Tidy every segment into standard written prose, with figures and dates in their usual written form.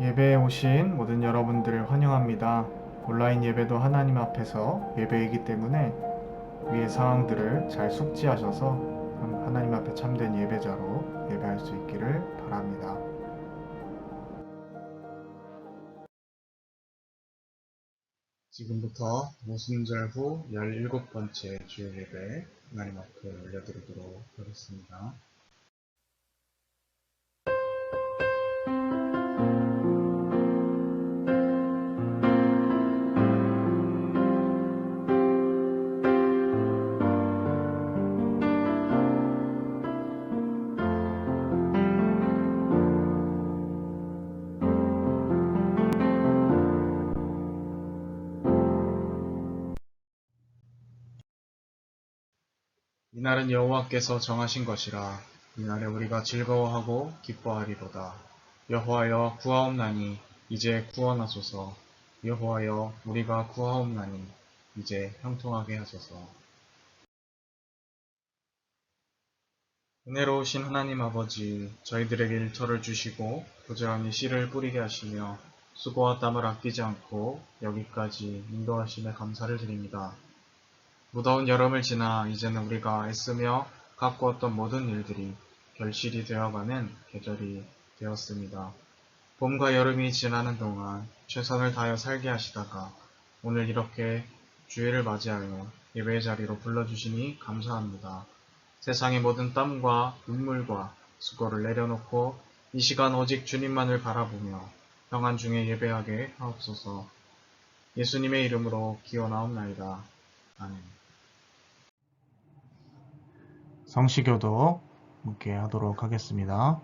예배에 오신 모든 여러분들을 환영합니다. 온라인 예배도 하나님 앞에서 예배이기 때문에 위의 사항들을 잘 숙지하셔서 하나님 앞에 참된 예배자로 예배할 수 있기를 바랍니다. 지금부터 오순절 후 17번째 주일 예배 하나님 앞에 올려드리도록 하겠습니다. 이날은 여호와께서 정하신 것이라. 이날에 우리가 즐거워하고 기뻐하리로다. 여호와여 구하옵나니 이제 구원하소서. 여호와여 우리가 구하옵나니 이제 형통하게 하소서. 은혜로우신 하나님 아버지, 저희들에게 일터를 주시고 부지런히 씨를 뿌리게 하시며 수고와 땀을 아끼지 않고 여기까지 인도하심에 감사를 드립니다. 무더운 여름을 지나 이제는 우리가 애쓰며 가꾸었던 모든 일들이 결실이 되어가는 계절이 되었습니다. 봄과 여름이 지나는 동안 최선을 다하여 살게 하시다가 오늘 이렇게 주일을 맞이하여 예배의 자리로 불러주시니 감사합니다. 세상의 모든 땀과 눈물과 수고를 내려놓고 이 시간 오직 주님만을 바라보며 평안 중에 예배하게 하옵소서. 예수님의 이름으로 기원하옵나이다. 아멘. 성시교도 함께 하도록 하겠습니다.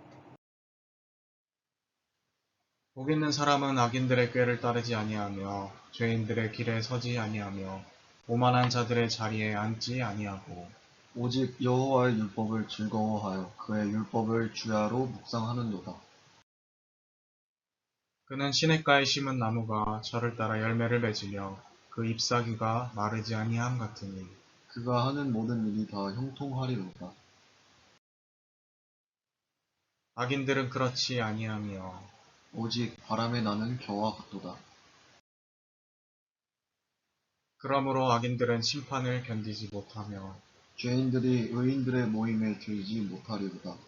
복 있는 사람은 악인들의 꾀를 따르지 아니하며 죄인들의 길에 서지 아니하며 오만한 자들의 자리에 앉지 아니하고 오직 여호와의 율법을 즐거워하여 그의 율법을 주야로 묵상하는도다. 그는 시냇가에 심은 나무가 철을 따라 열매를 맺으며 그 잎사귀가 마르지 아니함 같으니 그가 하는 모든 일이 다 형통하리로다. 악인들은 그렇지 아니하며 오직 바람에 나는 겨와 같도다. 그러므로 악인들은 심판을 견디지 못하며 죄인들이 의인들의 모임에 들지 못하리로다.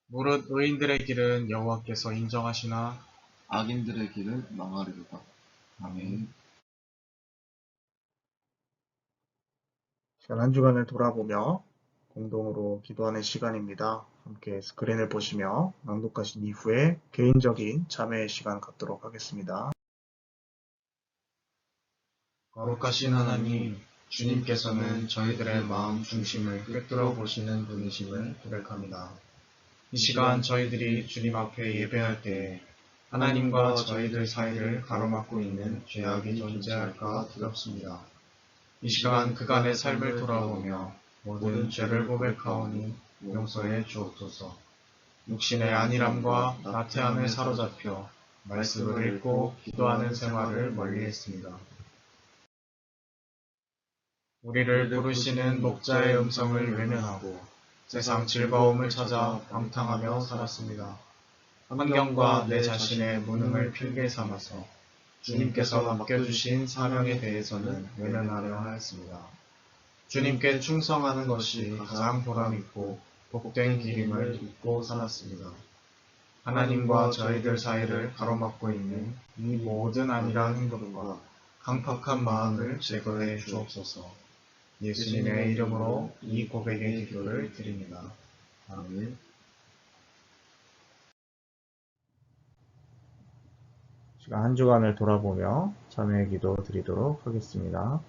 무릇 의인들의 길은 여호와께서 인정하시나 악인들의 길은 망하리로다. 아멘. 한 주간을 돌아보며 공동으로 기도하는 시간입니다. 함께 스크린을 보시며 낭독하신 이후에 개인적인 참회의 시간 갖도록 하겠습니다. 거룩하신 하나님, 주님께서는 저희들의 마음 중심을 꿰뚫어 보시는 분이심을 고백합니다. 이 시간 저희들이 주님 앞에 예배할 때에 하나님과 저희들 사이를 가로막고 있는 죄악이 존재할까 두렵습니다. 이 시간 그간의 삶을 돌아보며 모든 죄를 고백하오니 용서해 주옵소서. 육신의 안일함과 나태함에 사로잡혀 말씀을 읽고 기도하는 생활을 멀리했습니다. 우리를 부르시는 목자의 음성을 외면하고 세상 즐거움을 찾아 방탕하며 살았습니다. 환경과 내 자신의 무능을 핑계 삼아서 주님께서 맡겨주신 사명에 대해서는 외면하려 하였습니다. 주님께 충성하는 것이 가장 보람있고 복된 길임을 잊고 살았습니다. 하나님과 저희들 사이를 가로막고 있는 이 모든 안일한 행동과 강팍한 마음을 제거해 주옵소서. 예수님의 이름으로 이 고백의 기도를 드립니다. 아멘. 시간 한 주간을 돌아보며 참회의 기도 드리도록 하겠습니다.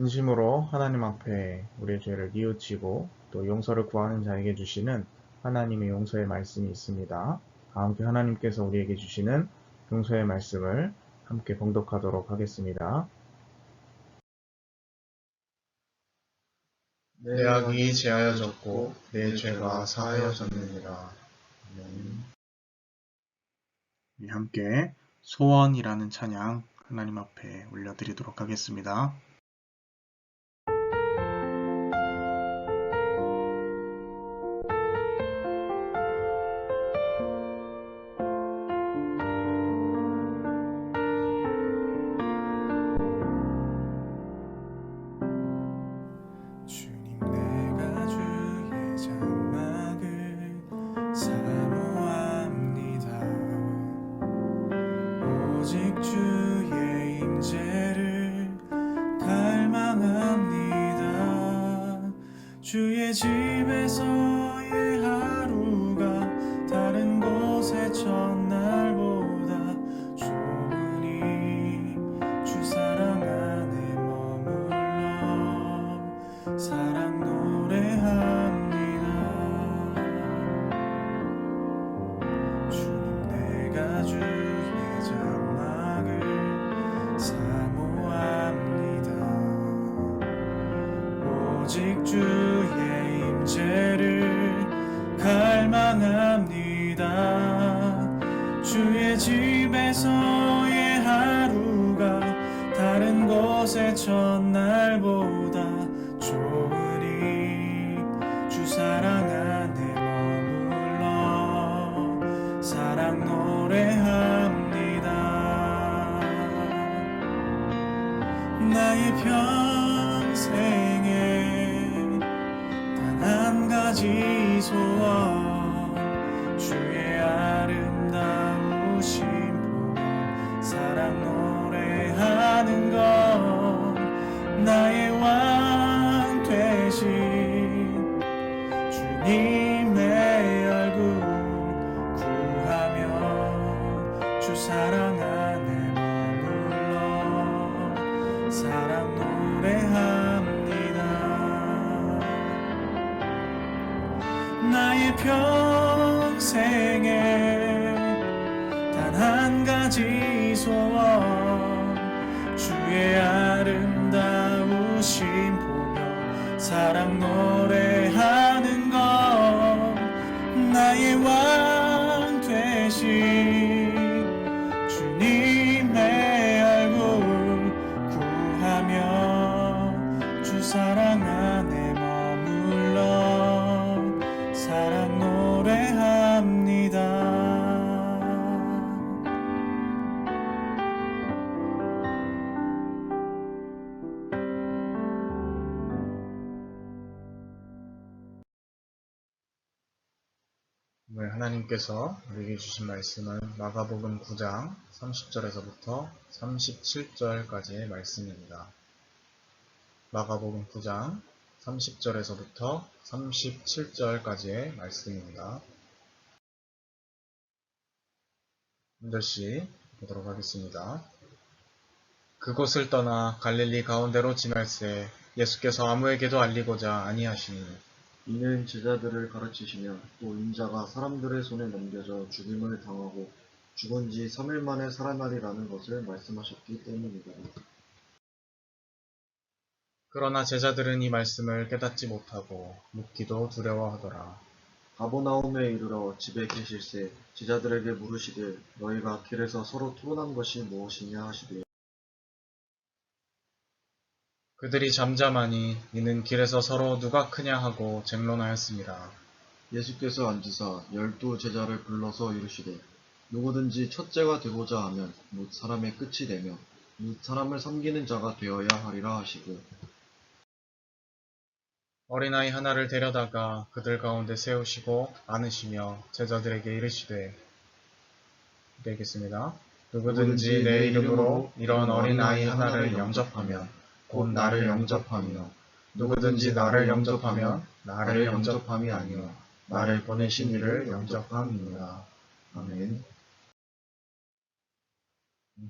진심으로 하나님 앞에 우리의 죄를 뉘우치고 또 용서를 구하는 자에게 주시는 하나님의 용서의 말씀이 있습니다. 다 함께 하나님께서 우리에게 주시는 용서의 말씀을 함께 봉독하도록 하겠습니다. 내 악이 제하여졌고 내 죄가 사하여졌느니라. 우리 함께 소원이라는 찬양 하나님 앞에 올려드리도록 하겠습니다. 주의 집에서의 하루가 다른 곳의 첫날보다 좋으니 주 사랑 안에 머물러 사랑 노래합니다. 주님 내가 주의 장막을 사모합니다. 오직 주의 임재를 갈망합니다. 주의 집에서의 하루가 다른 곳의 첫날보다 좋으니 주 사랑 안에 머물러 사랑 노래합니다. 나의 평생에 한 가지 소원 주의 아름다우신 보며 사랑 노래하는 것 나의 왕 되신 주님의 얼굴 구하며 주 사랑 안에 머물러 사랑 노래합니다. 나의 평생에 단 한 가지 소원 주의 아름다우신 보며 사랑 노래하는 것 나의 왕 되신 주님의 얼굴 구하며 주 사랑 안에 머물러 사랑 노래합니다. 오늘 하나님께서 우리에게 주신 말씀은 마가복음 9장 30절에서부터 37절까지의 말씀입니다. 마가복음 9장 30절에서부터 37절까지의 말씀입니다. 한 절씩 보도록 하겠습니다. 그곳을 떠나 갈릴리 가운데로 지날새 예수께서 아무에게도 알리고자 아니하시니 이는 제자들을 가르치시며 또 인자가 사람들의 손에 넘겨져 죽임을 당하고 죽은 지 3일 만에 살아나리라는 것을 말씀하셨기 때문이다. 그러나 제자들은 이 말씀을 깨닫지 못하고 묻기도 두려워하더라. 가버나움에 이르러 집에 계실새 제자들에게 물으시되 너희가 길에서 서로 토론한 것이 무엇이냐 하시되 그들이 잠잠하니 이는 길에서 서로 누가 크냐 하고 쟁론하였습니다. 예수께서 앉으사 12 제자를 불러서 이르시되 누구든지 첫째가 되고자 하면 뭇 사람의 끝이 되며 뭇 사람을 섬기는 자가 되어야 하리라 하시고 어린아이 하나를 데려다가 그들 가운데 세우시고 안으시며 제자들에게 이르시되 되겠습니다. 누구든지 내 이름으로 이런 어린아이 하나를 영접하면 곧 나를 영접하며 누구든지 나를 영접하면 나를 영접함이 아니요 나를 보내신 이를 영접함이니라. 아멘.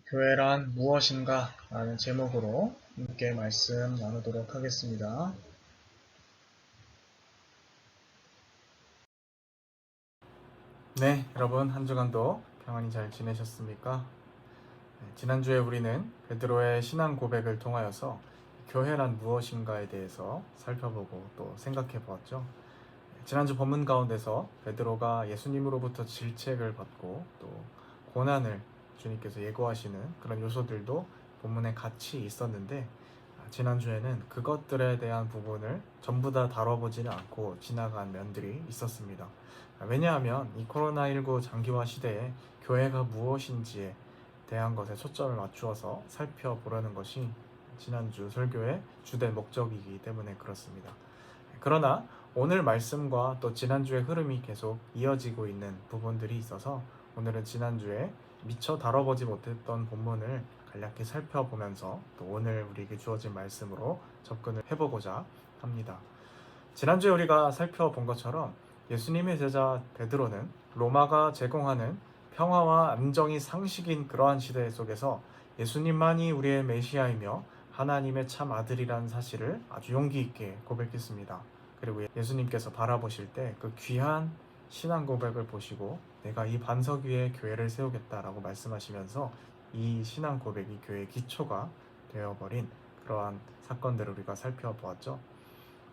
교회란 무엇인가? 라는 제목으로 함께 말씀 나누도록 하겠습니다. 네, 여러분 한 주간도 평안히 잘 지내셨습니까? 지난주에 우리는 베드로의 신앙 고백을 통하여서 교회란 무엇인가에 대해서 살펴보고 또 생각해 보았죠. 지난주 본문 가운데서 베드로가 예수님으로부터 질책을 받고 또 고난을 주님께서 예고하시는 그런 요소들도 본문에 같이 있었는데, 지난주에는 그것들에 대한 부분을 전부 다 다뤄보지는 않고 지나간 면들이 있었습니다. 왜냐하면 이 코로나19 장기화 시대에 교회가 무엇인지에 대한 것에 초점을 맞추어서 살펴보려는 것이 지난주 설교의 주된 목적이기 때문에 그렇습니다. 그러나 오늘 말씀과 또 지난주의 흐름이 계속 이어지고 있는 부분들이 있어서 오늘은 지난주에 미처 다뤄보지 못했던 본문을 간략히 살펴보면서 또 오늘 우리에게 주어진 말씀으로 접근을 해보고자 합니다. 지난주에 우리가 살펴본 것처럼 예수님의 제자 베드로는 로마가 제공하는 평화와 안정이 상식인 그러한 시대 속에서 예수님만이 우리의 메시아이며 하나님의 참 아들이라는 사실을 아주 용기 있게 고백했습니다. 그리고 예수님께서 바라보실 때 그 귀한 신앙 고백을 보시고 내가 이 반석 위에 교회를 세우겠다라고 말씀하시면서 이 신앙 고백이 교회의 기초가 되어버린 그러한 사건들을 우리가 살펴보았죠.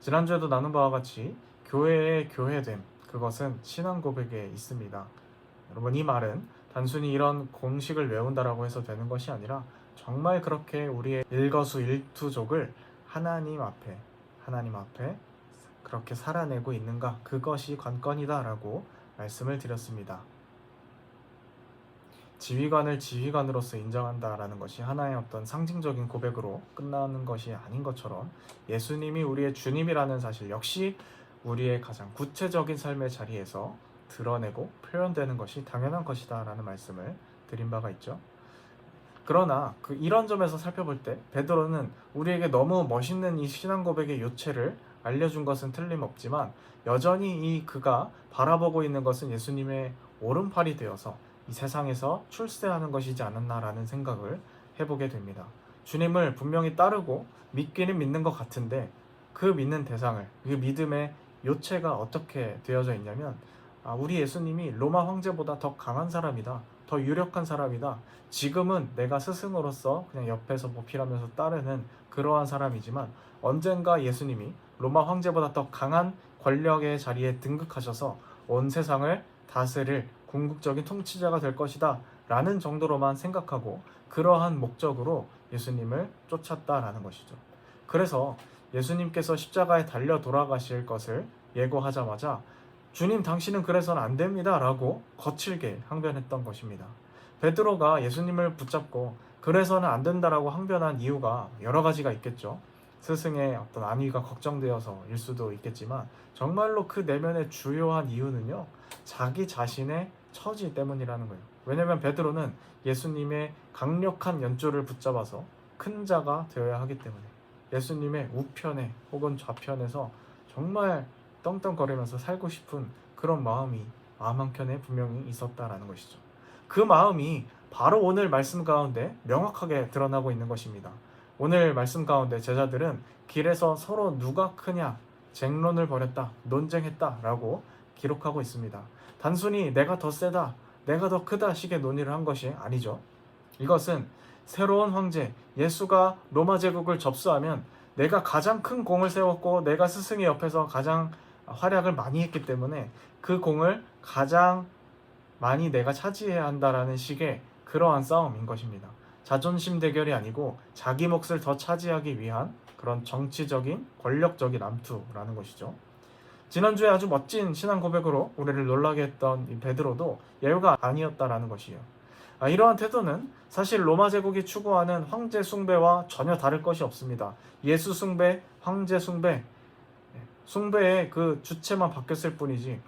지난주에도 나눈 바와 같이 교회의 교회됨, 그것은 신앙 고백에 있습니다. 여러분, 이 말은 단순히 이런 공식을 외운다라고 해서 되는 것이 아니라 정말 그렇게 우리의 일거수일투족을 하나님 앞에 그렇게 살아내고 있는가, 그것이 관건이다라고 말씀을 드렸습니다. 지휘관을 지휘관으로서 인정한다라는 것이 하나의 어떤 상징적인 고백으로 끝나는 것이 아닌 것처럼 예수님이 우리의 주님이라는 사실 역시 우리의 가장 구체적인 삶의 자리에서 드러내고 표현되는 것이 당연한 것이다 라는 말씀을 드린 바가 있죠. 그러나 이런 점에서 살펴볼 때 베드로는 우리에게 너무 멋있는 이 신앙 고백의 요체를 알려준 것은 틀림없지만 여전히 그가 바라보고 있는 것은 예수님의 오른팔이 되어서 이 세상에서 출세하는 것이지 않았나라는 생각을 해보게 됩니다. 주님을 분명히 따르고 믿기는 믿는 것 같은데 그 믿는 대상을, 그 믿음의 요체가 어떻게 되어져 있냐면 우리 예수님이 로마 황제보다 더 강한 사람이다, 더 유력한 사람이다, 지금은 내가 스승으로서 그냥 옆에서 보필하면서 따르는 그러한 사람이지만 언젠가 예수님이 로마 황제보다 더 강한 권력의 자리에 등극하셔서 온 세상을 다스릴 궁극적인 통치자가 될 것이다 라는 정도로만 생각하고 그러한 목적으로 예수님을 쫓았다라는 것이죠. 그래서 예수님께서 십자가에 달려 돌아가실 것을 예고하자마자 주님, 당신은 그래서는 안 됩니다 라고 거칠게 항변했던 것입니다. 베드로가 예수님을 붙잡고 그래서는 안 된다라고 항변한 이유가 여러 가지가 있겠죠. 스승의 어떤 안위가 걱정되어서일 수도 있겠지만 정말로 그 내면의 주요한 이유는요, 자기 자신의 처지 때문이라는 거예요. 왜냐하면 베드로는 예수님의 강력한 연줄을 붙잡아서 큰 자가 되어야 하기 때문에 예수님의 우편에 혹은 좌편에서 정말 떵떵거리면서 살고 싶은 그런 마음이 마음 한켠에 분명히 있었다라는 것이죠. 그 마음이 바로 오늘 말씀 가운데 명확하게 드러나고 있는 것입니다. 오늘 말씀 가운데 제자들은 길에서 서로 누가 크냐 쟁론을 벌였다, 논쟁했다라고 기록하고 있습니다. 단순히 내가 더 세다, 내가 더 크다 식의 논의를 한 것이 아니죠. 이것은 새로운 황제 예수가 로마 제국을 접수하면 내가 가장 큰 공을 세웠고 내가 스승의 옆에서 가장 활약을 많이 했기 때문에 그 공을 가장 많이 내가 차지해야 한다라는 식의 그러한 싸움인 것입니다. 자존심 대결이 아니고 자기 몫을 더 차지하기 위한 그런 정치적인 권력적인 암투라는 것이죠. 지난주에 아주 멋진 신앙 고백으로 우리를 놀라게 했던 이 베드로도 예외가 아니었다라는 것이에요. 이러한 태도는 사실 로마 제국이 추구하는 황제 숭배와 전혀 다를 것이 없습니다. 예수 숭배, 황제 숭배, 숭배의 그 주체만 바뀌었을 뿐이지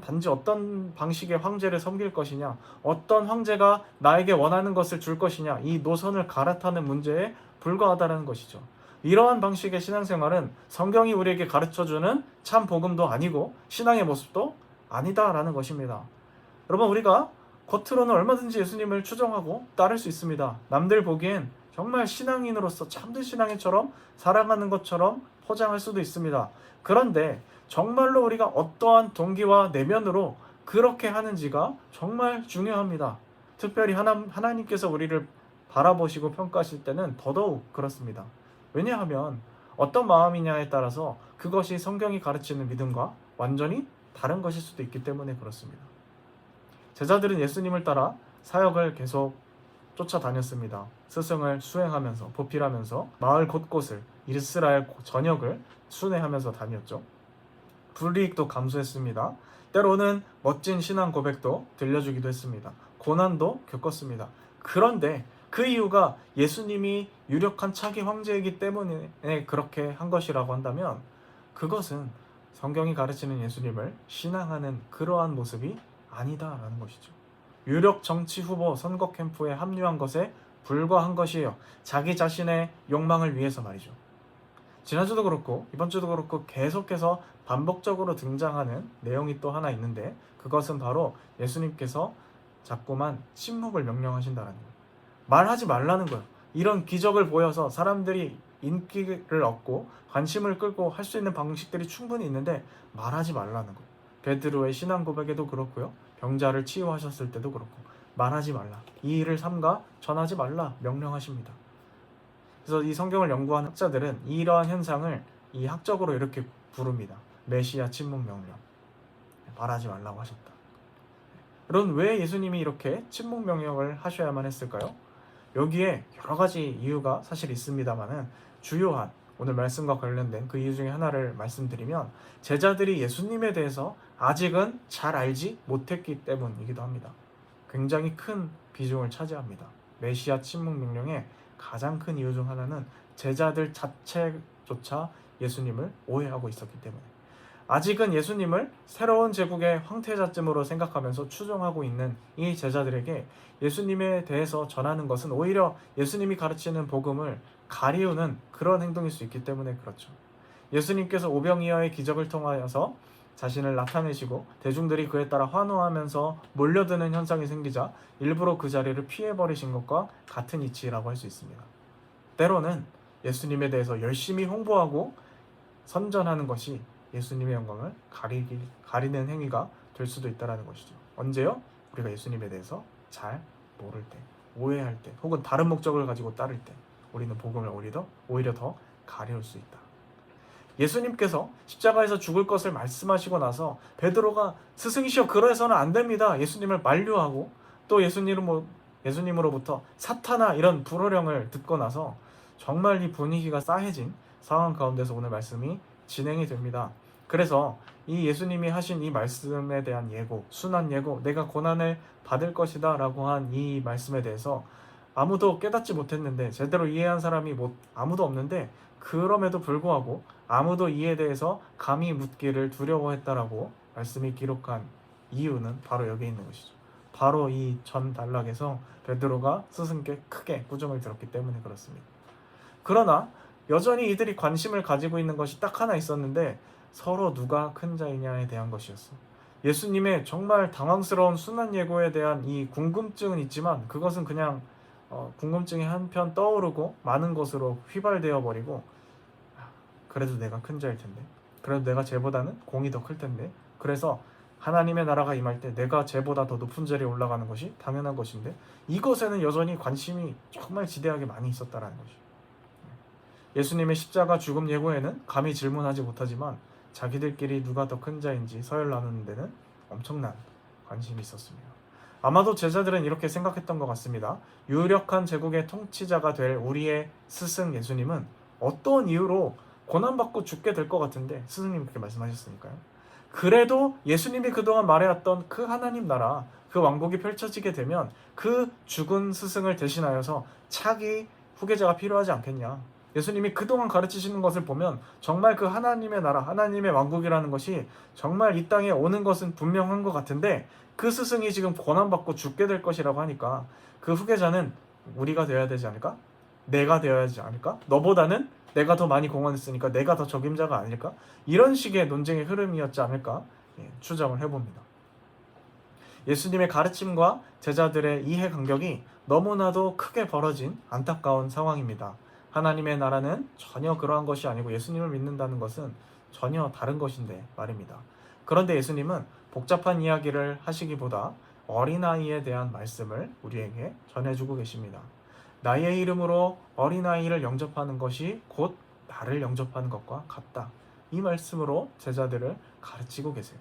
단지 어떤 방식의 황제를 섬길 것이냐, 어떤 황제가 나에게 원하는 것을 줄 것이냐, 이 노선을 갈아타는 문제에 불과하다는 것이죠. 이러한 방식의 신앙생활은 성경이 우리에게 가르쳐주는 참 복음도 아니고 신앙의 모습도 아니다라는 것입니다. 여러분, 우리가 겉으로는 얼마든지 예수님을 추종하고 따를 수 있습니다. 남들 보기엔 정말 신앙인으로서 참된 신앙인처럼 살아가는 것처럼 포장할 수도 있습니다. 그런데 정말로 우리가 어떠한 동기와 내면으로 그렇게 하는지가 정말 중요합니다. 특별히 하나님께서 우리를 바라보시고 평가하실 때는 더더욱 그렇습니다. 왜냐하면 어떤 마음이냐에 따라서 그것이 성경이 가르치는 믿음과 완전히 다른 것일 수도 있기 때문에 그렇습니다. 제자들은 예수님을 따라 사역을 계속 쫓아다녔습니다. 스승을 수행하면서 보필하면서 마을 곳곳을 이스라엘 전역을 순회하면서 다녔죠. 불이익도 감수했습니다. 때로는 멋진 신앙 고백도 들려주기도 했습니다. 고난도 겪었습니다. 그런데 그 이유가 예수님이 유력한 차기 황제이기 때문에 그렇게 한 것이라고 한다면 그것은 성경이 가르치는 예수님을 신앙하는 그러한 모습이 아니다라는 것이죠. 유력 정치 후보 선거 캠프에 합류한 것에 불과한 것이에요. 자기 자신의 욕망을 위해서 말이죠. 지난주도 그렇고 이번 주도 그렇고 계속해서 반복적으로 등장하는 내용이 또 하나 있는데 그것은 바로 예수님께서 자꾸만 침묵을 명령하신다는 거예요. 말하지 말라는 거예요. 이런 기적을 보여서 사람들이 인기를 얻고 관심을 끌고 할 수 있는 방식들이 충분히 있는데 말하지 말라는 거예요. 베드로의 신앙 고백에도 그렇고요. 병자를 치유하셨을 때도 그렇고 말하지 말라. 이 일을 삼가 전하지 말라 명령하십니다. 그래서 이 성경을 연구한 학자들은 이러한 현상을 이 학적으로 이렇게 부릅니다. 메시아 침묵 명령. 말하지 말라고 하셨다. 그럼 왜 예수님이 이렇게 침묵 명령을 하셔야만 했을까요? 여기에 여러 가지 이유가 사실 있습니다만은 주요한 오늘 말씀과 관련된 그 이유 중에 하나를 말씀드리면 제자들이 예수님에 대해서 아직은 잘 알지 못했기 때문이기도 합니다. 굉장히 큰 비중을 차지합니다. 메시아 침묵 명령의 가장 큰 이유 중 하나는 제자들 자체조차 예수님을 오해하고 있었기 때문에 아직은 예수님을 새로운 제국의 황태자쯤으로 생각하면서 추종하고 있는 이 제자들에게 예수님에 대해서 전하는 것은 오히려 예수님이 가르치는 복음을 가리우는 그런 행동일 수 있기 때문에 그렇죠. 예수님께서 오병이어의 기적을 통하여서 자신을 나타내시고 대중들이 그에 따라 환호하면서 몰려드는 현상이 생기자 일부러 그 자리를 피해버리신 것과 같은 이치라고 할 수 있습니다. 때로는 예수님에 대해서 열심히 홍보하고 선전하는 것이 예수님의 영광을 가리는 행위가 될 수도 있다는 것이죠. 언제요? 우리가 예수님에 대해서 잘 모를 때, 오해할 때, 혹은 다른 목적을 가지고 따를 때 우리는 복음을 오히려 더 가려울 수 있다. 예수님께서 십자가에서 죽을 것을 말씀하시고 나서 베드로가 스승이시여 그러해서는 안 됩니다. 예수님을 만류하고 또 예수님으로부터 사탄아 이런 불호령을 듣고 나서 정말 이 분위기가 싸해진 상황 가운데서 오늘 말씀이 진행이 됩니다. 그래서 이 예수님이 하신 이 말씀에 대한 예고, 순한 예고, 내가 고난을 받을 것이다 라고 한 이 말씀에 대해서 아무도 깨닫지 못했는데 제대로 이해한 사람이 아무도 없는데 그럼에도 불구하고 아무도 이에 대해서 감히 묻기를 두려워했다라고 말씀이 기록한 이유는 바로 여기에 있는 것이죠. 바로 이 전 단락에서 베드로가 스승께 크게 꾸중을 들었기 때문에 그렇습니다. 그러나 여전히 이들이 관심을 가지고 있는 것이 딱 하나 있었는데 서로 누가 큰 자이냐에 대한 것이었어. 예수님의 정말 당황스러운 순한 예고에 대한 이 궁금증은 있지만 그것은 그냥 궁금증이 한편 떠오르고 많은 것으로 휘발되어 버리고 그래도 내가 큰 자일 텐데 그래도 내가 쟤보다는 공이 더 클 텐데 그래서 하나님의 나라가 임할 때 내가 쟤보다 더 높은 자리에 올라가는 것이 당연한 것인데 이것에는 여전히 관심이 정말 지대하게 많이 있었다라는 것이죠. 예수님의 십자가 죽음 예고에는 감히 질문하지 못하지만 자기들끼리 누가 더 큰 자인지 서열 나누는 데는 엄청난 관심이 있었습니다. 아마도 제자들은 이렇게 생각했던 것 같습니다. 유력한 제국의 통치자가 될 우리의 스승 예수님은 어떤 이유로 고난받고 죽게 될 것 같은데 스승님 그렇게 말씀하셨으니까요. 그래도 예수님이 그동안 말해왔던 그 하나님 나라, 그 왕국이 펼쳐지게 되면 그 죽은 스승을 대신하여서 차기 후계자가 필요하지 않겠냐. 예수님이 그동안 가르치시는 것을 보면 정말 그 하나님의 나라, 하나님의 왕국이라는 것이 정말 이 땅에 오는 것은 분명한 것 같은데 그 스승이 지금 고난받고 죽게 될 것이라고 하니까 그 후계자는 우리가 되어야 되지 않을까? 내가 되어야 되지 않을까? 너보다는 내가 더 많이 공헌했으니까 내가 더 적임자가 아닐까? 이런 식의 논쟁의 흐름이었지 않을까? 추정을 해봅니다. 예수님의 가르침과 제자들의 이해 간격이 너무나도 크게 벌어진 안타까운 상황입니다. 하나님의 나라는 전혀 그러한 것이 아니고 예수님을 믿는다는 것은 전혀 다른 것인데 말입니다. 그런데 예수님은 복잡한 이야기를 하시기보다 어린아이에 대한 말씀을 우리에게 전해주고 계십니다. 나의 이름으로 어린아이를 영접하는 것이 곧 나를 영접하는 것과 같다. 이 말씀으로 제자들을 가르치고 계세요.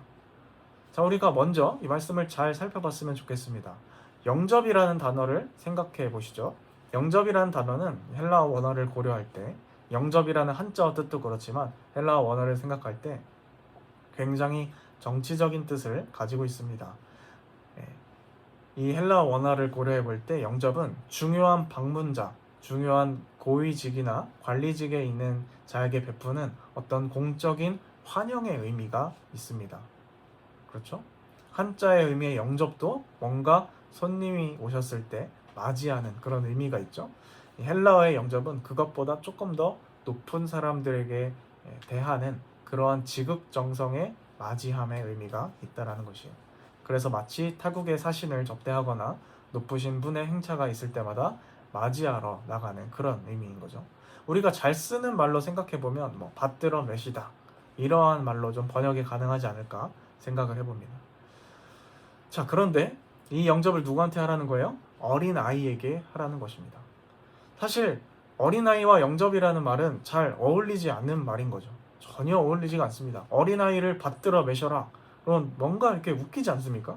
자, 우리가 먼저 이 말씀을 잘 살펴봤으면 좋겠습니다. 영접이라는 단어를 생각해 보시죠. 영접이라는 단어는 헬라어 원어를 고려할 때, 영접이라는 한자어 뜻도 그렇지만 헬라어 원어를 생각할 때 굉장히 정치적인 뜻을 가지고 있습니다. 이 헬라어 원어를 고려해 볼 때 영접은 중요한 방문자, 중요한 고위직이나 관리직에 있는 자에게 베푸는 어떤 공적인 환영의 의미가 있습니다. 그렇죠? 한자의 의미의 영접도 뭔가 손님이 오셨을 때 맞이하는 그런 의미가 있죠. 헬라어의 영접은 그것보다 조금 더 높은 사람들에게 대하는 그러한 지극정성의 맞이함의 의미가 있다라는 것이에요. 그래서 마치 타국의 사신을 접대하거나 높으신 분의 행차가 있을 때마다 맞이하러 나가는 그런 의미인 거죠. 우리가 잘 쓰는 말로 생각해보면 받들어 매시다 이러한 말로 좀 번역이 가능하지 않을까 생각을 해봅니다. 자, 그런데 이 영접을 누구한테 하라는 거예요? 어린아이에게 하라는 것입니다. 사실 어린아이와 영접이라는 말은 잘 어울리지 않는 말인 거죠. 전혀 어울리지가 않습니다. 어린아이를 받들어 매셔라. 그건 뭔가 이렇게 웃기지 않습니까?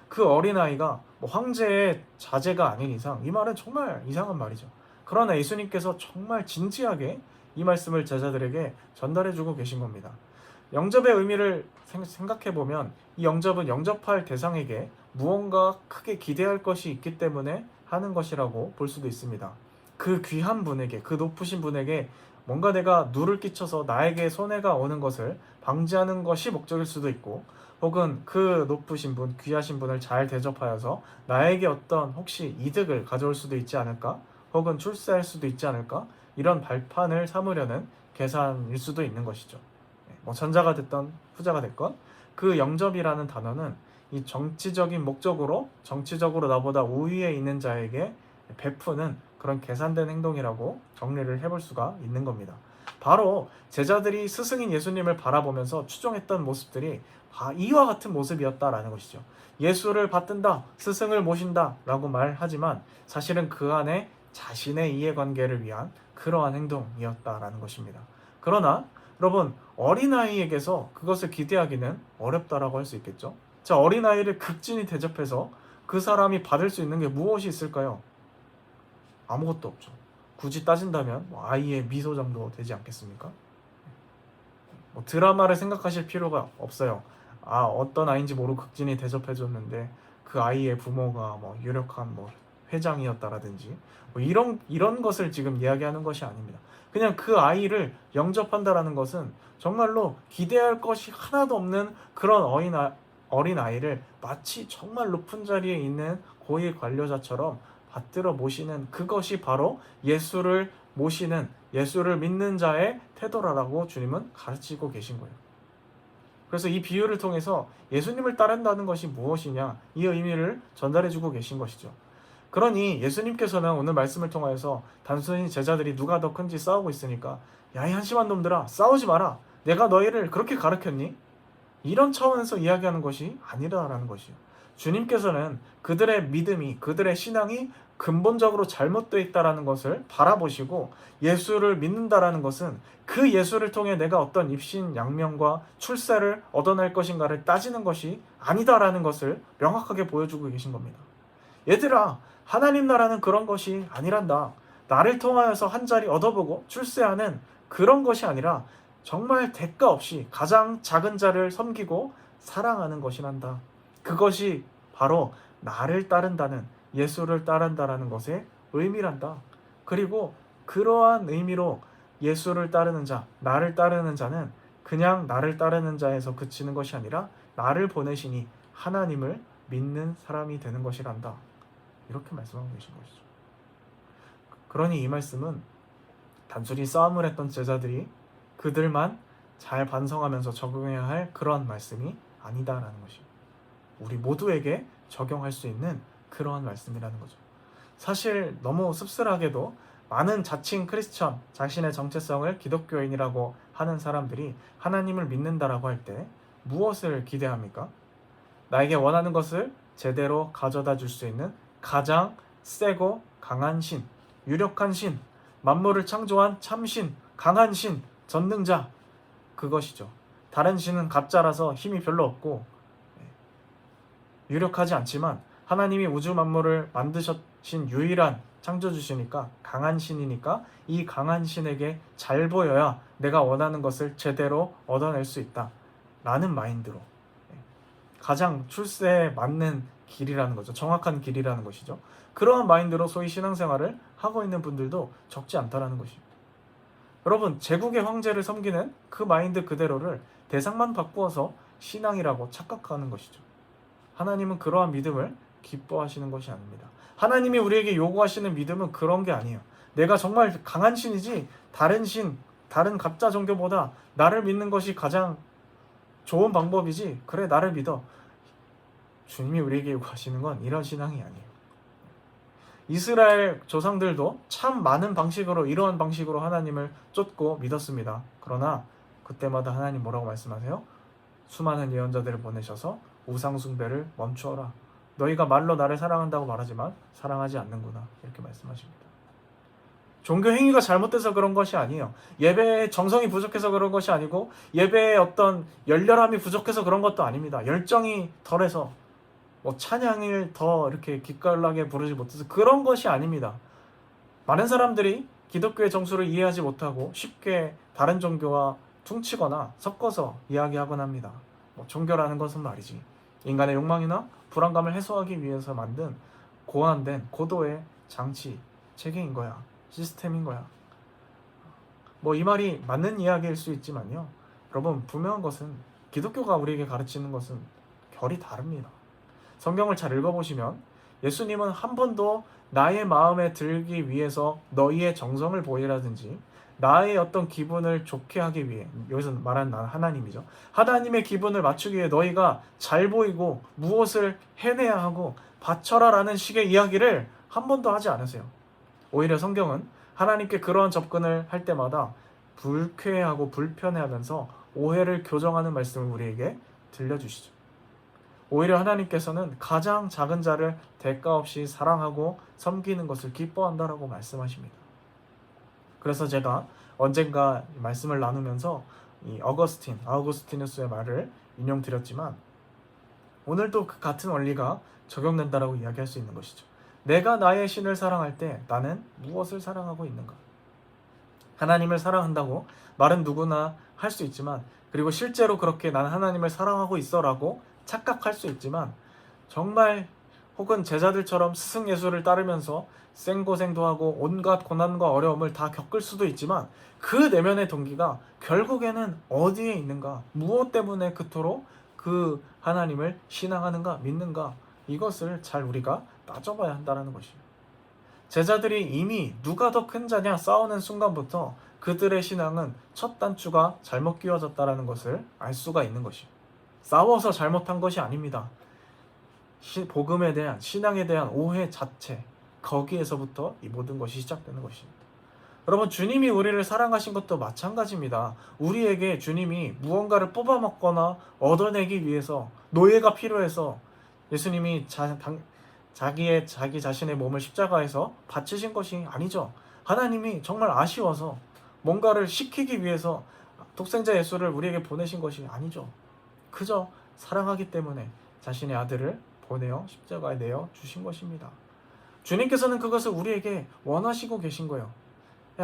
그 어린아이가 황제의 자제가 아닌 이상 이 말은 정말 이상한 말이죠. 그러나 예수님께서 정말 진지하게 이 말씀을 제자들에게 전달해주고 계신 겁니다. 영접의 의미를 생각해보면 이 영접은 영접할 대상에게 무언가 크게 기대할 것이 있기 때문에 하는 것이라고 볼 수도 있습니다. 그 귀한 분에게, 그 높으신 분에게 뭔가 내가 누를 끼쳐서 나에게 손해가 오는 것을 방지하는 것이 목적일 수도 있고, 혹은 그 높으신 분, 귀하신 분을 잘 대접하여서 나에게 어떤 혹시 이득을 가져올 수도 있지 않을까, 혹은 출세할 수도 있지 않을까, 이런 발판을 삼으려는 계산일 수도 있는 것이죠. 전자가 됐던 후자가 됐건 그 영접이라는 단어는 이 정치적인 목적으로, 정치적으로 나보다 우위에 있는 자에게 베푸는 그런 계산된 행동이라고 정리를 해볼 수가 있는 겁니다. 바로 제자들이 스승인 예수님을 바라보면서 추종했던 모습들이 이와 같은 모습이었다라는 것이죠. 예수를 받든다, 스승을 모신다 라고 말하지만 사실은 그 안에 자신의 이해관계를 위한 그러한 행동이었다라는 것입니다. 그러나 여러분, 어린아이에게서 그것을 기대하기는 어렵다라고 할 수 있겠죠. 자, 어린아이를 극진히 대접해서 그 사람이 받을 수 있는 게 무엇이 있을까요? 아무것도 없죠. 굳이 따진다면 아이의 미소 정도 되지 않겠습니까? 드라마를 생각하실 필요가 없어요. 어떤 아이인지 모르고 극진히 대접해줬는데 그 아이의 부모가 유력한 회장이었다라든지 이런 것을 지금 이야기하는 것이 아닙니다. 그냥 그 아이를 영접한다라는 것은 정말로 기대할 것이 하나도 없는 그런 어린 아이를 마치 정말 높은 자리에 있는 고위 관료자처럼 받들어 모시는, 그것이 바로 예수를 모시는, 예수를 믿는 자의 태도라고 주님은 가르치고 계신 거예요. 그래서 이 비유를 통해서 예수님을 따른다는 것이 무엇이냐, 이 의미를 전달해주고 계신 것이죠. 그러니 예수님께서는 오늘 말씀을 통하여서 단순히 제자들이 누가 더 큰지 싸우고 있으니까 야, 이 한심한 놈들아, 싸우지 마라, 내가 너희를 그렇게 가르쳤니? 이런 차원에서 이야기하는 것이 아니라는 것이요. 주님께서는 그들의 믿음이, 그들의 신앙이 근본적으로 잘못되어 있다는 것을 바라보시고, 예수를 믿는다라는 것은 그 예수를 통해 내가 어떤 입신양명과 출세를 얻어낼 것인가를 따지는 것이 아니다라는 것을 명확하게 보여주고 계신 겁니다. 얘들아, 하나님 나라는 그런 것이 아니란다. 나를 통하여서 한 자리 얻어보고 출세하는 그런 것이 아니라 정말 대가 없이 가장 작은 자를 섬기고 사랑하는 것이란다. 그것이 바로 나를 따른다는, 예수를 따른다라는 것의 의미란다. 그리고 그러한 의미로 예수를 따르는 자, 나를 따르는 자는 그냥 나를 따르는 자에서 그치는 것이 아니라 나를 보내시니 하나님을 믿는 사람이 되는 것이란다. 이렇게 말씀하고 계신 것이죠. 그러니 이 말씀은 단순히 싸움을 했던 제자들이 그들만 잘 반성하면서 적용해야 할 그러한 말씀이 아니다라는 것이에요. 우리 모두에게 적용할 수 있는 그러한 말씀이라는 거죠. 사실 너무 씁쓸하게도 많은 자칭 크리스천, 자신의 정체성을 기독교인이라고 하는 사람들이 하나님을 믿는다라고 할 때 무엇을 기대합니까? 나에게 원하는 것을 제대로 가져다 줄 수 있는 가장 세고 강한 신, 유력한 신, 만물을 창조한 참신, 강한 신, 전능자, 그것이죠. 다른 신은 가짜라서 힘이 별로 없고 유력하지 않지만 하나님이 우주 만물을 만드신 유일한 창조주시니까 강한 신이니까 이 강한 신에게 잘 보여야 내가 원하는 것을 제대로 얻어낼 수 있다 라는 마인드로 가장 출세에 맞는 길이라는 거죠. 정확한 길이라는 것이죠. 그러한 마인드로 소위 신앙생활을 하고 있는 분들도 적지 않다라는 것입니다. 여러분, 제국의 황제를 섬기는 그 마인드 그대로를 대상만 바꾸어서 신앙이라고 착각하는 것이죠. 하나님은 그러한 믿음을 기뻐하시는 것이 아닙니다. 하나님이 우리에게 요구하시는 믿음은 그런 게 아니에요. 내가 정말 강한 신이지 다른 신, 다른 가짜 종교보다 나를 믿는 것이 가장 좋은 방법이지, 그래 나를 믿어. 주님이 우리에게 요구하시는 건 이런 신앙이 아니에요. 이스라엘 조상들도 참 많은 방식으로 이러한 방식으로 하나님을 쫓고 믿었습니다. 그러나 그때마다 하나님 뭐라고 말씀하세요? 수많은 예언자들을 보내셔서 우상 숭배를 멈추어라. 너희가 말로 나를 사랑한다고 말하지만 사랑하지 않는구나. 이렇게 말씀하십니다. 종교 행위가 잘못돼서 그런 것이 아니에요. 예배의 정성이 부족해서 그런 것이 아니고 예배의 어떤 열렬함이 부족해서 그런 것도 아닙니다. 열정이 덜해서 찬양을 더 이렇게 기깔나게 부르지 못해서 그런 것이 아닙니다. 많은 사람들이 기독교의 정수를 이해하지 못하고 쉽게 다른 종교와 퉁치거나 섞어서 이야기하곤 합니다. 종교라는 것은 말이지 인간의 욕망이나 불안감을 해소하기 위해서 만든 고안된 고도의 장치, 체계인 거야. 시스템인 거야. 이 말이 맞는 이야기일 수 있지만요. 여러분, 분명한 것은 기독교가 우리에게 가르치는 것은 결이 다릅니다. 성경을 잘 읽어보시면 예수님은 한 번도 나의 마음에 들기 위해서 너희의 정성을 보이라든지 나의 어떤 기분을 좋게 하기 위해, 여기서 말하는 나는 하나님이죠. 하나님의 기분을 맞추기 위해 너희가 잘 보이고 무엇을 해내야 하고 바쳐라 라는 식의 이야기를 한 번도 하지 않으세요. 오히려 성경은 하나님께 그러한 접근을 할 때마다 불쾌하고 불편해하면서 오해를 교정하는 말씀을 우리에게 들려주시죠. 오히려 하나님께서는 가장 작은 자를 대가 없이 사랑하고 섬기는 것을 기뻐한다라고 말씀하십니다. 그래서 제가 언젠가 말씀을 나누면서 이 아우구스티누스의 말을 인용드렸지만 오늘도 그 같은 원리가 적용된다라고 이야기할 수 있는 것이죠. 내가 나의 신을 사랑할 때 나는 무엇을 사랑하고 있는가? 하나님을 사랑한다고 말은 누구나 할 수 있지만, 그리고 실제로 그렇게 나는 하나님을 사랑하고 있어라고 착각할 수 있지만, 정말 혹은 제자들처럼 스승 예수를 따르면서 생고생도 하고 온갖 고난과 어려움을 다 겪을 수도 있지만 그 내면의 동기가 결국에는 어디에 있는가, 무엇 때문에 그토록 그 하나님을 신앙하는가, 믿는가, 이것을 잘 우리가 따져봐야 한다는 것이에요. 제자들이 이미 누가 더 큰 자냐 싸우는 순간부터 그들의 신앙은 첫 단추가 잘못 끼워졌다는 것을 알 수가 있는 것이에요. 싸워서 잘못한 것이 아닙니다. 복음에 대한, 신앙에 대한 오해 자체, 거기에서부터 이 모든 것이 시작되는 것입니다. 여러분, 주님이 우리를 사랑하신 것도 마찬가지입니다. 우리에게 주님이 무언가를 뽑아먹거나 얻어내기 위해서, 노예가 필요해서 예수님이 자기 자신의 몸을 십자가에서 바치신 것이 아니죠. 하나님이 정말 아쉬워서 뭔가를 시키기 위해서 독생자 예수를 우리에게 보내신 것이 아니죠. 그저 사랑하기 때문에 자신의 아들을 보내어 십자가에 내어 주신 것입니다. 주님께서는 그것을 우리에게 원하시고 계신 거예요.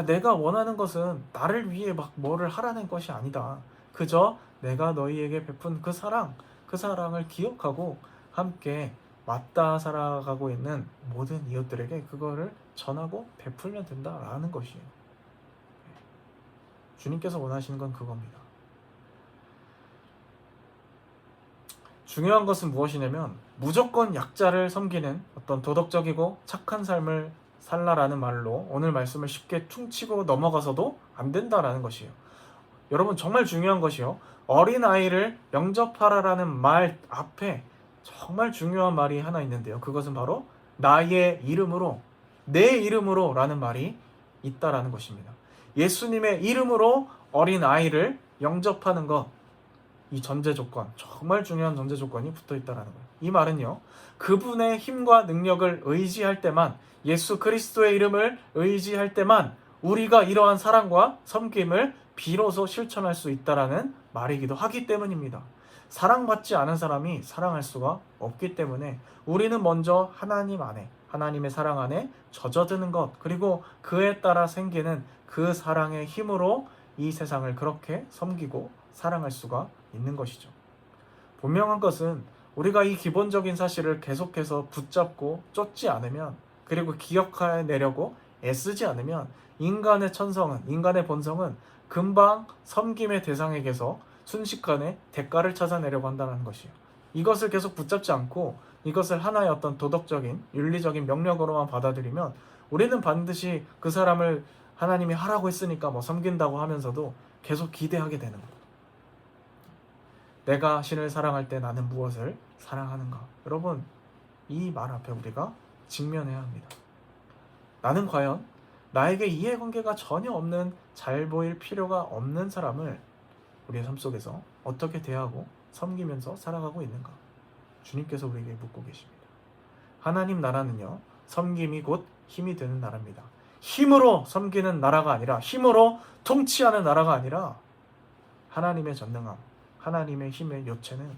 내가 원하는 것은 나를 위해 막 뭐를 하라는 것이 아니다. 그저 내가 너희에게 베푼 그 사랑을 기억하고 함께 맞닿아 살아가고 있는 모든 이웃들에게 그거를 전하고 베풀면 된다라는 것이에요. 주님께서 원하시는 건 그겁니다. 중요한 것은 무엇이냐면 무조건 약자를 섬기는 어떤 도덕적이고 착한 삶을 살라라는 말로 오늘 말씀을 쉽게 퉁치고 넘어가서도 안 된다라는 것이에요. 여러분, 정말 중요한 것이요, 어린아이를 영접하라라는 말 앞에 정말 중요한 말이 하나 있는데요. 그것은 바로 나의 이름으로 내 이름으로 라는 말이 있다라는 것입니다. 예수님의 이름으로 어린 아이를 영접하는 것, 이 전제 조건, 정말 중요한 전제 조건이 붙어 있다라는 거예요. 이 말은요, 그분의 힘과 능력을 의지할 때만, 예수 그리스도의 이름을 의지할 때만 우리가 이러한 사랑과 섬김을 비로소 실천할 수 있다라는 말이기도 하기 때문입니다. 사랑받지 않은 사람이 사랑할 수가 없기 때문에 우리는 먼저 하나님 안에, 하나님의 사랑 안에 젖어드는 것, 그리고 그에 따라 생기는 그 사랑의 힘으로 이 세상을 그렇게 섬기고 사랑할 수가 있는 것이죠. 분명한 것은 우리가 이 기본적인 사실을 계속해서 붙잡고 쫓지 않으면, 그리고 기억해내려고 애쓰지 않으면 인간의 천성은, 인간의 본성은 금방 섬김의 대상에게서 순식간에 대가를 찾아내려고 한다는 것이에요. 이것을 계속 붙잡지 않고 이것을 하나의 어떤 도덕적인 윤리적인 명령으로만 받아들이면 우리는 반드시 그 사람을 하나님이 하라고 했으니까 뭐 섬긴다고 하면서도 계속 기대하게 되는 거예요. 내가 신을 사랑할 때 나는 무엇을 사랑하는가? 여러분, 이 말 앞에 우리가 직면해야 합니다. 나는 과연 나에게 이해관계가 전혀 없는, 잘 보일 필요가 없는 사람을 우리의 삶 속에서 어떻게 대하고 섬기면서 살아가고 있는가? 주님께서 우리에게 묻고 계십니다. 하나님 나라는요, 섬김이 곧 힘이 되는 나라입니다. 힘으로 섬기는 나라가 아니라, 힘으로 통치하는 나라가 아니라, 하나님의 전능함, 하나님의 힘의 요체는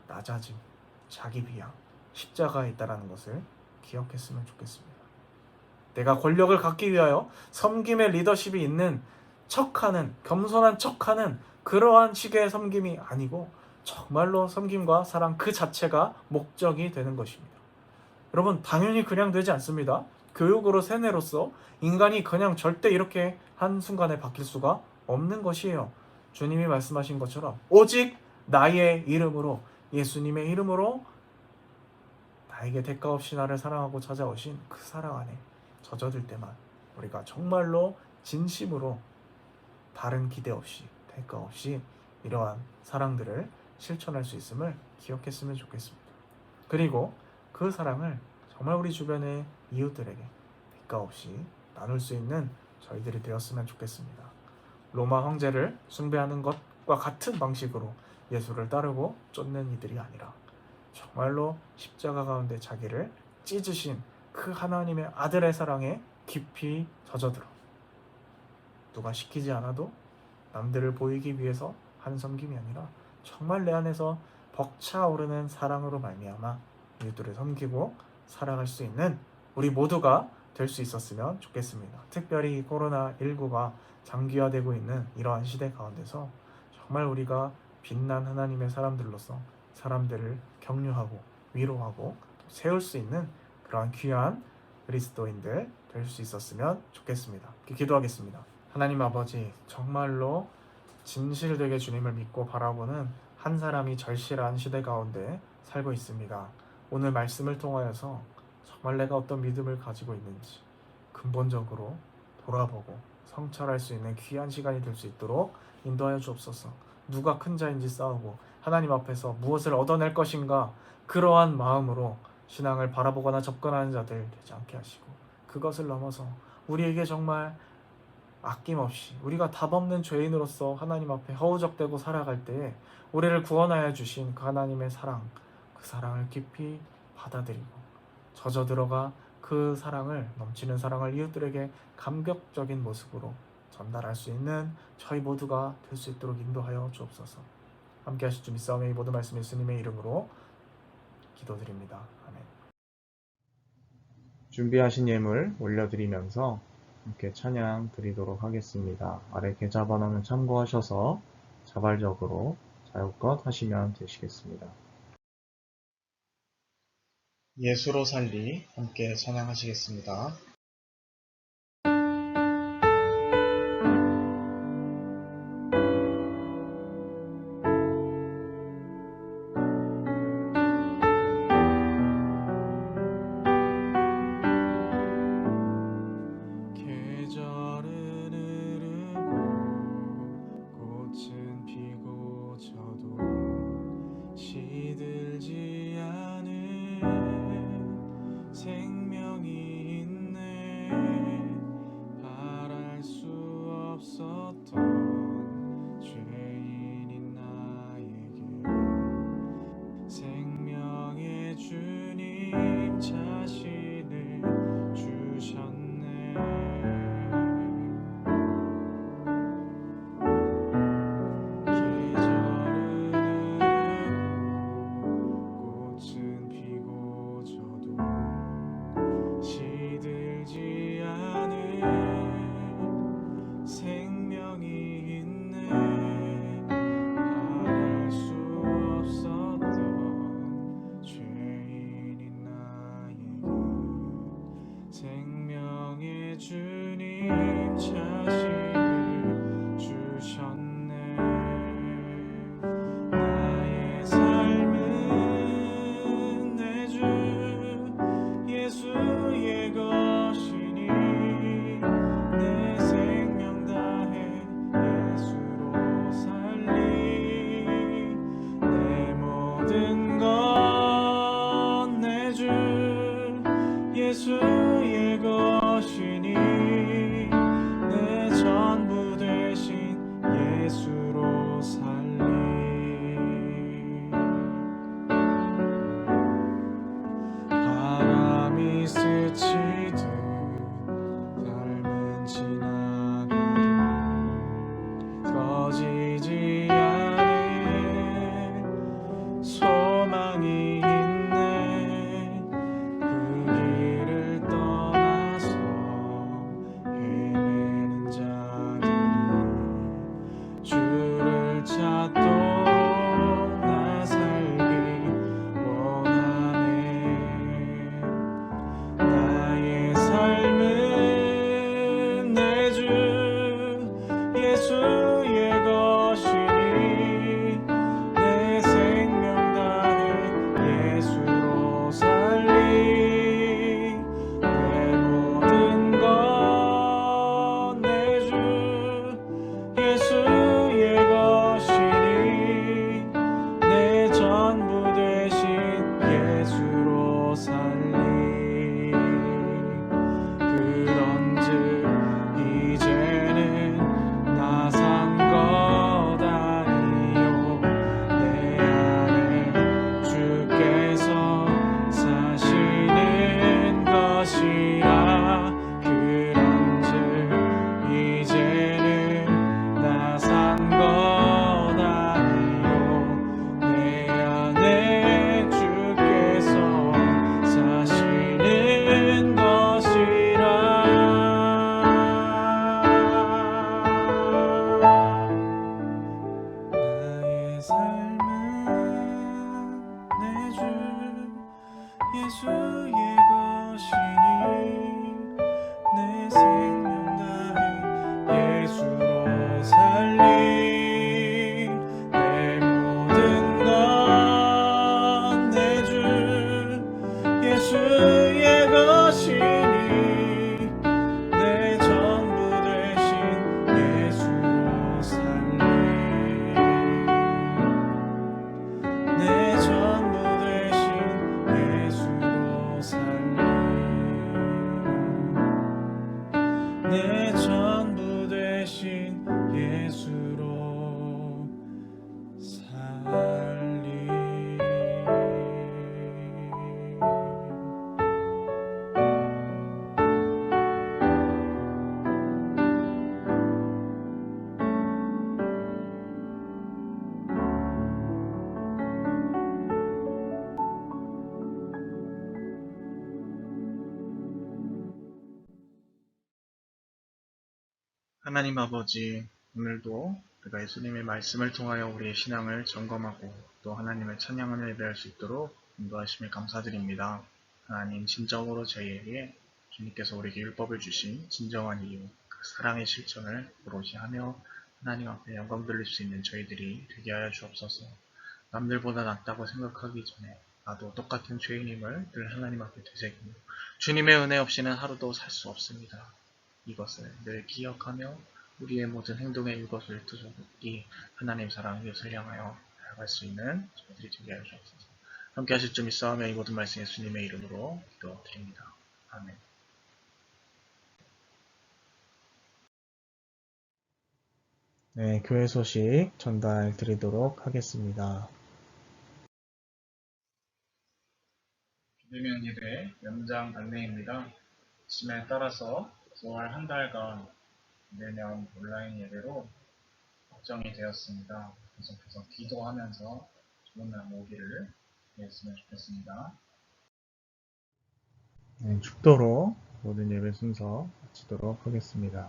낮아짐, 자기 비하, 십자가에 있다는 것을 기억했으면 좋겠습니다. 내가 권력을 갖기 위하여 섬김의 리더십이 있는 척하는, 겸손한 척하는 그러한 식의 섬김이 아니고 정말로 섬김과 사랑 그 자체가 목적이 되는 것입니다. 여러분, 당연히 그냥 되지 않습니다. 교육으로 세뇌로서 인간이 그냥 절대 이렇게 한순간에 바뀔 수가 없는 것이에요. 주님이 말씀하신 것처럼 오직 나의 이름으로, 예수님의 이름으로 나에게 대가 없이 나를 사랑하고 찾아오신 그 사랑 안에 젖어들 때만 우리가 정말로 진심으로 다른 기대 없이, 대가 없이 이러한 사랑들을 실천할 수 있음을 기억했으면 좋겠습니다. 그리고 그 사랑을 정말 우리 주변의 이웃들에게 대가 없이 나눌 수 있는 저희들이 되었으면 좋겠습니다. 로마 황제를 숭배하는 것과 같은 방식으로 예수를 따르고 쫓는 이들이 아니라 정말로 십자가 가운데 자기를 찢으신 그 하나님의 아들의 사랑에 깊이 젖어들어 누가 시키지 않아도 남들을 보이기 위해서 하는 섬김이 아니라 정말 내 안에서 벅차오르는 사랑으로 말미암아 이웃들을 섬기고 살아갈 수 있는 우리 모두가 될 수 있었으면 좋겠습니다. 특별히 코로나19가 장기화되고 있는 이러한 시대 가운데서 정말 우리가 빛난 하나님의 사람들로서 사람들을 격려하고 위로하고 세울 수 있는 그러한 귀한 그리스도인들 될 수 있었으면 좋겠습니다. 기도하겠습니다. 하나님 아버지, 정말로 진실되게 주님을 믿고 바라보는 한 사람이 절실한 시대 가운데 살고 있습니다. 오늘 말씀을 통하여서 정말 내가 어떤 믿음을 가지고 있는지 근본적으로 돌아보고 성찰할 수 있는 귀한 시간이 될 수 있도록 인도하여 주옵소서. 누가 큰 자인지 싸우고 하나님 앞에서 무엇을 얻어낼 것인가, 그러한 마음으로 신앙을 바라보거나 접근하는 자들 되지 않게 하시고, 그것을 넘어서 우리에게 정말 아낌없이 우리가 답 없는 죄인으로서 하나님 앞에 허우적대고 살아갈 때에 우리를 구원하여 주신 그 하나님의 사랑, 그 사랑을 깊이 받아들이고 젖어들어가 그 사랑을, 넘치는 사랑을 이웃들에게 감격적인 모습으로 전달할 수 있는 저희 모두가 될 수 있도록 인도하여 주옵소서. 함께 하실 주 믿사오며 이 모든 말씀 예수님의 이름으로 기도드립니다. 아멘. 준비하신 예물 올려드리면서 함께 찬양 드리도록 하겠습니다. 아래 계좌번호는 참고하셔서 자발적으로 자유껏 하시면 되시겠습니다. 예수로 살리 함께 찬양하시겠습니다. 계절은 흐르고 꽃은 피고 져도 시들지 않은 생명이 있네. 예수로 살리. 하나님 아버지, 오늘도 우리가 예수님의 말씀을 통하여 우리의 신앙을 점검하고 또 하나님을 찬양하며 예배할 수 있도록 인도하심에 감사드립니다. 하나님, 진정으로 저희에게 주님께서 우리에게 율법을 주신 진정한 이유, 그 사랑의 실천을 오롯이 하며 하나님 앞에 영광 돌릴 수 있는 저희들이 되게 하여 주옵소서. 남들보다 낫다고 생각하기 전에 나도 똑같은 죄인임을 늘 하나님 앞에 되새기며 주님의 은혜 없이는 하루도 살 수 없습니다. 이것을 늘 기억하며 우리의 모든 행동에 이것을 두서기 하나님 사랑 이것을 향하여 나아갈 수 있는 저희들이 되게 하여 주옵소서. 함께 하실 줄 믿사오며 이 모든 말씀 예수님의 이름으로 기도드립니다. 아멘. 네, 교회 소식 전달 드리도록 하겠습니다. 비대면 예배 연장 안내입니다. 지침에 따라서 9월 한 달간 매년 온라인 예배로 확정이 되었습니다. 계속해서 기도하면서 좋은 날 모으기를 기도했으면 좋겠습니다. 네, 축도로 모든 예배 순서 마치도록 하겠습니다.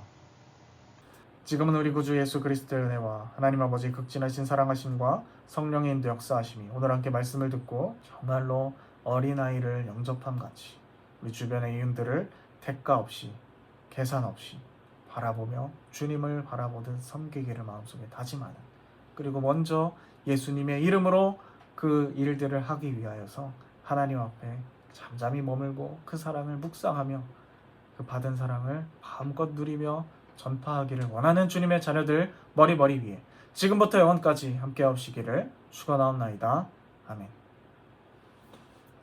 지금은 우리 구주 예수 그리스도의 은혜와 하나님 아버지 극진하신 사랑하심과 성령의 인도 역사하심이 오늘 함께 말씀을 듣고 정말로 어린아이를 영접함 같이 우리 주변의 이웃들을 대가 없이 계산 없이 바라보며 주님을 바라보듯 섬기기를 마음속에 다짐하는, 그리고 먼저 예수님의 이름으로 그 일들을 하기 위하여서 하나님 앞에 잠잠히 머물고 그 사랑을 묵상하며 그 받은 사랑을 마음껏 누리며 전파하기를 원하는 주님의 자녀들 머리 위에 지금부터 영원까지 함께 하시기를 축원하옵나이다. 아멘.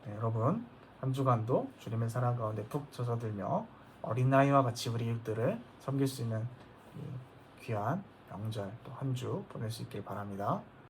네, 여러분 한 주간도 주님의 사랑 가운데 푹 젖어들며 어린 나이와 같이 우리 이웃들을 섬길 수 있는 이 귀한 명절 또 한 주 보낼 수 있길 바랍니다.